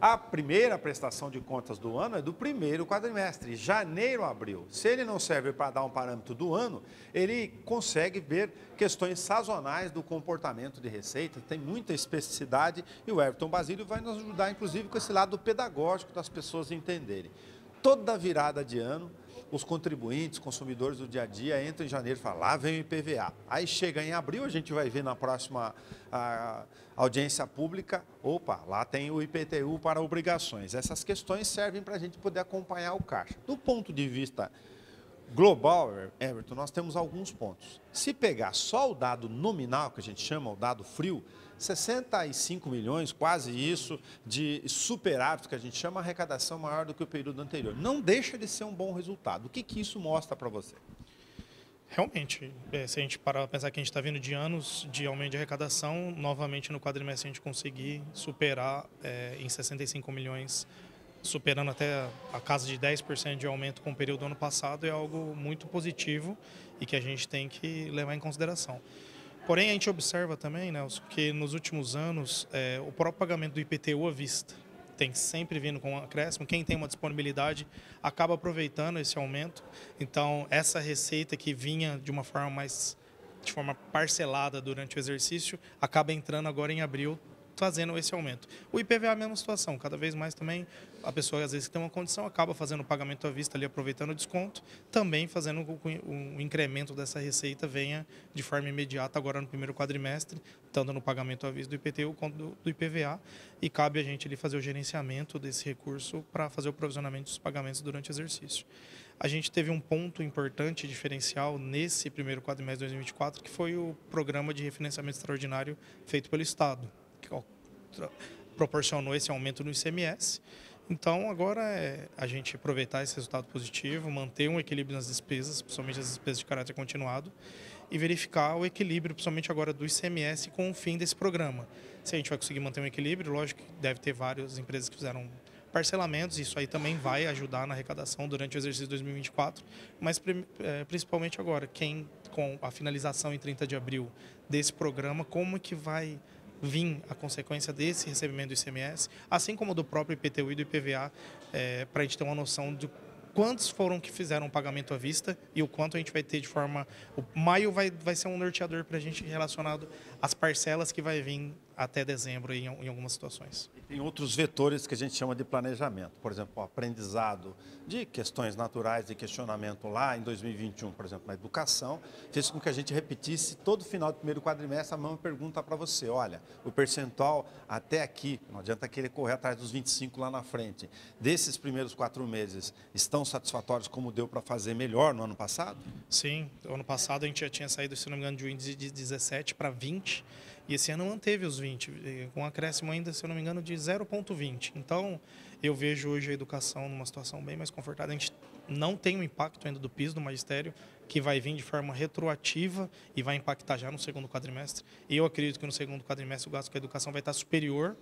A primeira prestação de contas do ano é do primeiro quadrimestre, janeiro a abril. Se ele não serve para dar um parâmetro do ano, ele consegue ver questões sazonais do comportamento de receita, tem muita especificidade e o Everton Basílio vai nos ajudar, inclusive, com esse lado pedagógico das pessoas entenderem. Toda virada de ano, os contribuintes, consumidores do dia a dia entram em janeiro e falam, lá vem o IPVA. Aí chega em abril, a gente vai ver na próxima audiência pública, opa, lá tem o IPTU para obrigações. Essas questões servem para a gente poder acompanhar o caixa. Do ponto de vista global, Everton, nós temos alguns pontos. Se pegar só o dado nominal, que a gente chama o dado frio, 65 milhões, quase isso, de superávit, que a gente chama arrecadação maior do que o período anterior. Não deixa de ser um bom resultado. O que isso mostra para você? Realmente, se a gente parar para pensar que a gente está vindo de anos de aumento de arrecadação, novamente no quadrimestre a gente conseguir superar em 65 milhões, superando até a casa de 10% de aumento com o período do ano passado, é algo muito positivo e que a gente tem que levar em consideração. Porém, a gente observa também, Nelson, que nos últimos anos o próprio pagamento do IPTU à vista tem sempre vindo com um acréscimo. Quem tem uma disponibilidade acaba aproveitando esse aumento. Então, essa receita que vinha de forma parcelada durante o exercício, acaba entrando agora em abril, fazendo esse aumento. O IPVA é a mesma situação, cada vez mais também a pessoa, às vezes, que tem uma condição, acaba fazendo o pagamento à vista ali, aproveitando o desconto, também fazendo com que o incremento dessa receita venha de forma imediata agora no primeiro quadrimestre, tanto no pagamento à vista do IPTU quanto do IPVA, e cabe a gente ali fazer o gerenciamento desse recurso para fazer o provisionamento dos pagamentos durante o exercício. A gente teve um ponto importante diferencial nesse primeiro quadrimestre de 2024, que foi o programa de refinanciamento extraordinário feito pelo Estado, que proporcionou esse aumento no ICMS. Então, agora é a gente aproveitar esse resultado positivo, manter um equilíbrio nas despesas, principalmente as despesas de caráter continuado, e verificar o equilíbrio, principalmente agora do ICMS, com o fim desse programa. Se a gente vai conseguir manter um equilíbrio, lógico que deve ter várias empresas que fizeram parcelamentos, isso aí também vai ajudar na arrecadação durante o exercício de 2024, mas principalmente agora, quem com a finalização em 30 de abril desse programa, como que vai vir a consequência desse recebimento do ICMS, assim como do próprio IPTU e do IPVA, para a gente ter uma noção de quantos foram que fizeram o pagamento à vista e o quanto a gente vai ter de forma... O maio vai ser um norteador para a gente relacionado às parcelas que vai vir até dezembro em algumas situações. E tem outros vetores que a gente chama de planejamento. Por exemplo, o aprendizado de questões naturais de questionamento lá em 2021, por exemplo, na educação, fez com que a gente repetisse todo final do primeiro quadrimestre a mesma pergunta para você. Olha, o percentual até aqui, não adianta querer correr atrás dos 25 lá na frente, desses primeiros 4 meses, estão satisfatórios como deu para fazer melhor no ano passado? Sim, no ano passado a gente já tinha saído, se não me engano, de um índice de 17 para 20, e esse ano manteve os 20, com um acréscimo ainda, se eu não me engano, de 0,20. Então, eu vejo hoje a educação numa situação bem mais confortável. A gente não tem um impacto ainda do piso do magistério, que vai vir de forma retroativa e vai impactar já no segundo quadrimestre. E eu acredito que no segundo quadrimestre o gasto com a educação vai estar superior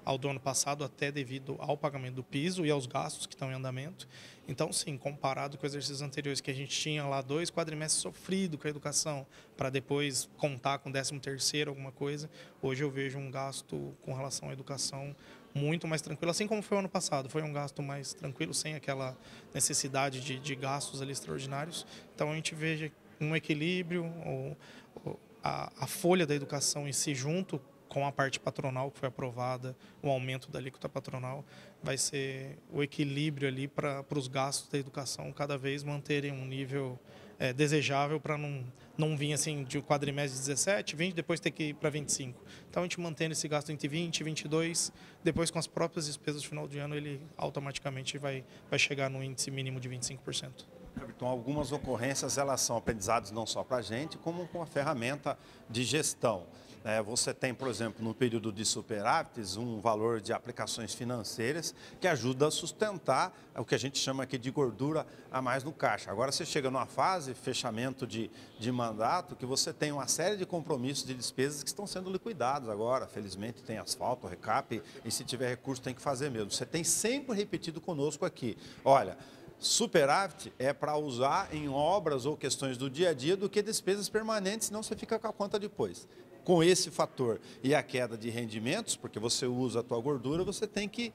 ao do ano passado, até devido ao pagamento do piso e aos gastos que estão em andamento. Então, sim, comparado com os exercícios anteriores, que a gente tinha lá 2 quadrimestres sofrido com a educação, para depois contar com 13º, alguma coisa, hoje eu vejo um gasto com relação à educação muito mais tranquilo, assim como foi o ano passado. Foi um gasto mais tranquilo, sem aquela necessidade de gastos ali extraordinários. Então, a gente veja um equilíbrio, a folha da educação em si, junto com a parte patronal que foi aprovada, o aumento da alíquota patronal, vai ser o equilíbrio ali para os gastos da educação cada vez manterem um nível desejável, para não vir assim de um quadrimestre de 17, 20, depois ter que ir para 25. Então, a gente mantendo esse gasto entre 20 e 22, depois com as próprias despesas do final de ano, ele automaticamente vai chegar no índice mínimo de 25%. Então, algumas ocorrências, elas são aprendizados não só para a gente, como com a ferramenta de gestão. Você tem, por exemplo, no período de superávites, um valor de aplicações financeiras que ajuda a sustentar o que a gente chama aqui de gordura a mais no caixa. Agora você chega numa fase, fechamento de mandato, que você tem uma série de compromissos de despesas que estão sendo liquidados agora. Felizmente tem asfalto, recap, e se tiver recurso tem que fazer mesmo. Você tem sempre repetido conosco aqui, olha, superávit é para usar em obras ou questões do dia a dia do que despesas permanentes, senão você fica com a conta depois. com esse fator e a queda de rendimentos, porque você usa a tua gordura, você tem que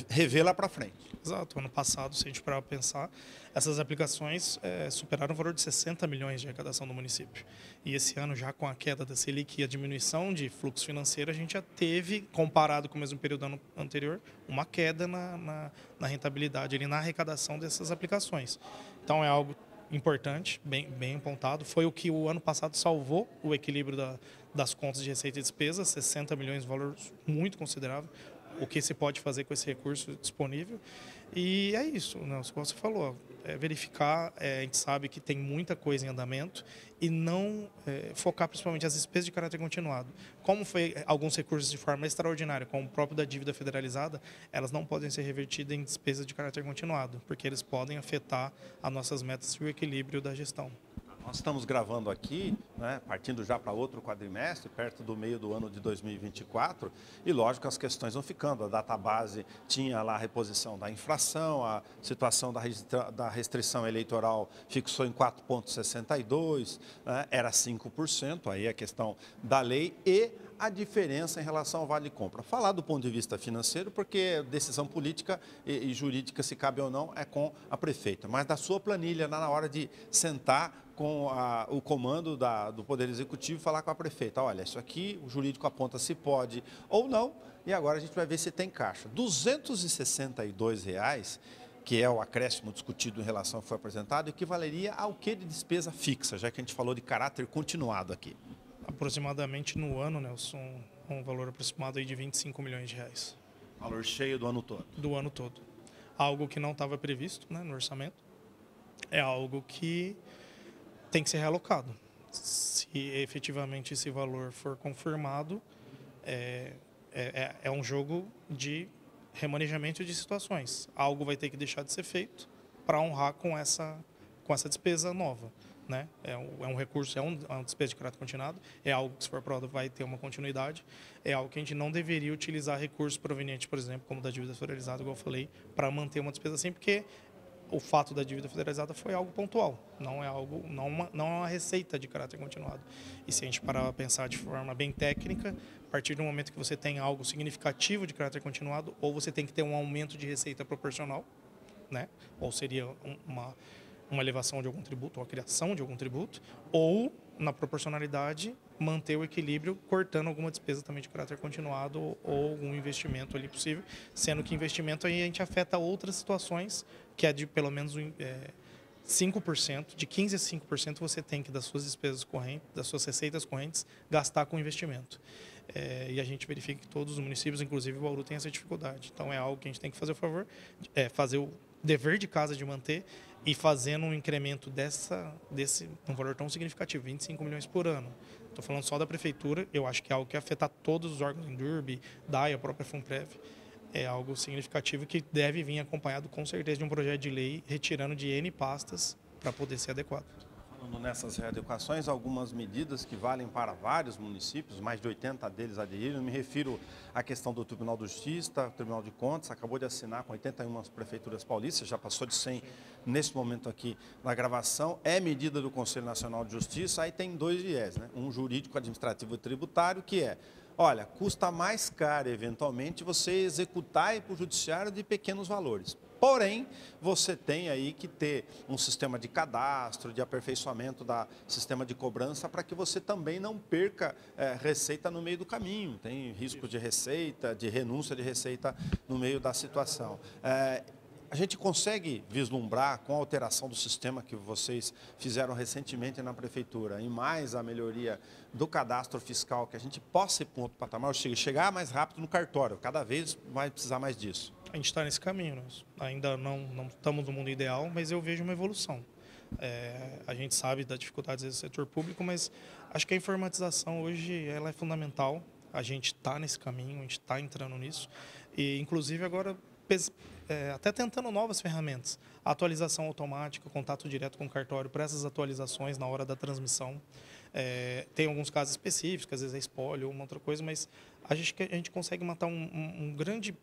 rever lá para frente. Exato. Ano passado, se a gente parar para pensar, essas aplicações superaram o valor de 60 milhões de arrecadação do município. E esse ano, já com a queda da Selic e a diminuição de fluxo financeiro, a gente já teve, comparado com o mesmo período do ano anterior, uma queda na rentabilidade, ali, na arrecadação dessas aplicações. Então, é algo importante, bem apontado. Foi o que o ano passado salvou o equilíbrio das contas de receita e despesa, 60 milhões, valor muito considerável, o que se pode fazer com esse recurso disponível. E é isso, né? Como você falou, verificar, a gente sabe que tem muita coisa em andamento e não focar principalmente as despesas de caráter continuado. Como foi alguns recursos de forma extraordinária, como o próprio da dívida federalizada, elas não podem ser revertidas em despesas de caráter continuado, porque eles podem afetar as nossas metas e o equilíbrio da gestão. Nós estamos gravando aqui, né, partindo já para outro quadrimestre, perto do meio do ano de 2024, e lógico as questões vão ficando. A database tinha lá a reposição da inflação, a situação da restrição eleitoral fixou em 4,62, né, era 5%, aí a questão da lei e a diferença em relação ao vale compra. Falar do ponto de vista financeiro, porque decisão política e jurídica, se cabe ou não, é com a prefeita. Mas da sua planilha, na hora de sentar com o comando do Poder Executivo e falar com a prefeita, olha, isso aqui o jurídico aponta se pode ou não, e agora a gente vai ver se tem caixa. R$ 262, que é o acréscimo discutido em relação ao que foi apresentado, equivaleria ao que de despesa fixa, já que a gente falou de caráter continuado aqui. Aproximadamente no ano, Nelson, um valor aproximado aí de 25 milhões de reais. Valor cheio do ano todo. Do ano todo. Algo que não estava previsto, né, no orçamento. É algo que tem que ser realocado. Se efetivamente esse valor for confirmado, é um jogo de remanejamento de situações. Algo vai ter que deixar de ser feito para honrar com essa despesa nova. Né? É um recurso, é uma despesa de caráter continuado, é algo que, se for aprovado, vai ter uma continuidade, é algo que a gente não deveria utilizar recursos provenientes, por exemplo, como da dívida federalizada, igual eu falei, para manter uma despesa assim, porque o fato da dívida federalizada foi algo pontual, não é uma receita de caráter continuado. E se a gente parar a pensar de forma bem técnica, a partir do momento que você tem algo significativo de caráter continuado, ou você tem que ter um aumento de receita proporcional, né? Ou seria uma elevação de algum tributo, ou a criação de algum tributo, ou, na proporcionalidade, manter o equilíbrio, cortando alguma despesa também de caráter continuado ou algum investimento ali possível, sendo que investimento aí a gente afeta outras situações, que é de pelo menos 5%, de 15% a 5% você tem que, das suas despesas correntes, das suas receitas correntes, gastar com investimento. E a gente verifica que todos os municípios, inclusive o Bauru, tem essa dificuldade. Então, é algo que a gente tem que fazer o favor, fazer o dever de casa de manter e fazendo um incremento desse um valor tão significativo, 25 milhões por ano. Estou falando só da prefeitura, eu acho que é algo que afeta todos os órgãos, Endurb, DAI, a própria FUNPREV. É algo significativo que deve vir acompanhado, com certeza, de um projeto de lei retirando de N pastas para poder ser adequado. Falando nessas readequações, algumas medidas que valem para vários municípios, mais de 80 deles aderiram. Eu me refiro à questão do Tribunal de Justiça, o Tribunal de Contas, acabou de assinar com 81 prefeituras paulistas, já passou de 100 nesse momento aqui na gravação. É medida do Conselho Nacional de Justiça, aí tem dois viés, né? Um jurídico, administrativo e tributário, que é, olha, custa mais caro, eventualmente, você executar e ir para o judiciário de pequenos valores. Porém, você tem aí que ter um sistema de cadastro, de aperfeiçoamento do sistema de cobrança para que você também não perca receita no meio do caminho. Tem risco de receita, de renúncia de receita no meio da situação. A gente consegue vislumbrar, com a alteração do sistema que vocês fizeram recentemente na prefeitura, e mais a melhoria do cadastro fiscal, que a gente possa ir para um outro patamar, ou seja, chegar mais rápido no cartório, cada vez vai precisar mais disso. A gente está nesse caminho, né? Ainda não estamos no mundo ideal, mas eu vejo uma evolução. A gente sabe das dificuldades do setor público, mas acho que a informatização hoje ela é fundamental. A gente está nesse caminho, a gente está entrando nisso. E, inclusive, agora, até tentando novas ferramentas. A atualização automática, contato direto com o cartório para essas atualizações na hora da transmissão. Tem alguns casos específicos, às vezes é espólio ou uma outra coisa, mas a gente consegue matar um grande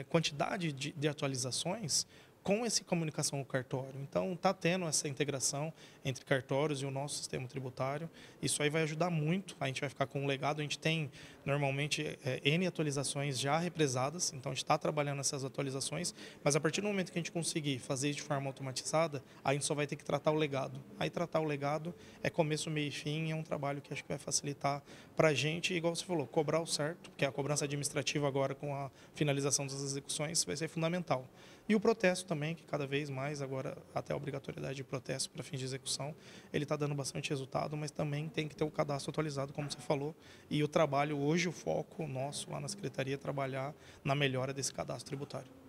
quantidade de atualizações com essa comunicação com o cartório. Então, está tendo essa integração entre cartórios e o nosso sistema tributário. Isso aí vai ajudar muito. A gente vai ficar com um legado. A gente tem, normalmente, N atualizações já represadas. Então, a gente está trabalhando nessas atualizações. Mas, a partir do momento que a gente conseguir fazer isso de forma automatizada, a gente só vai ter que tratar o legado. Aí, tratar o legado é começo, meio e fim. É um trabalho que acho que vai facilitar para a gente. Igual você falou, cobrar o certo, porque a cobrança administrativa agora, com a finalização das execuções, vai ser fundamental. E o protesto também, que cada vez mais, agora até a obrigatoriedade de protesto para fins de execução, ele está dando bastante resultado, mas também tem que ter o cadastro atualizado, como você falou. E o trabalho, hoje o foco nosso lá na Secretaria é trabalhar na melhora desse cadastro tributário.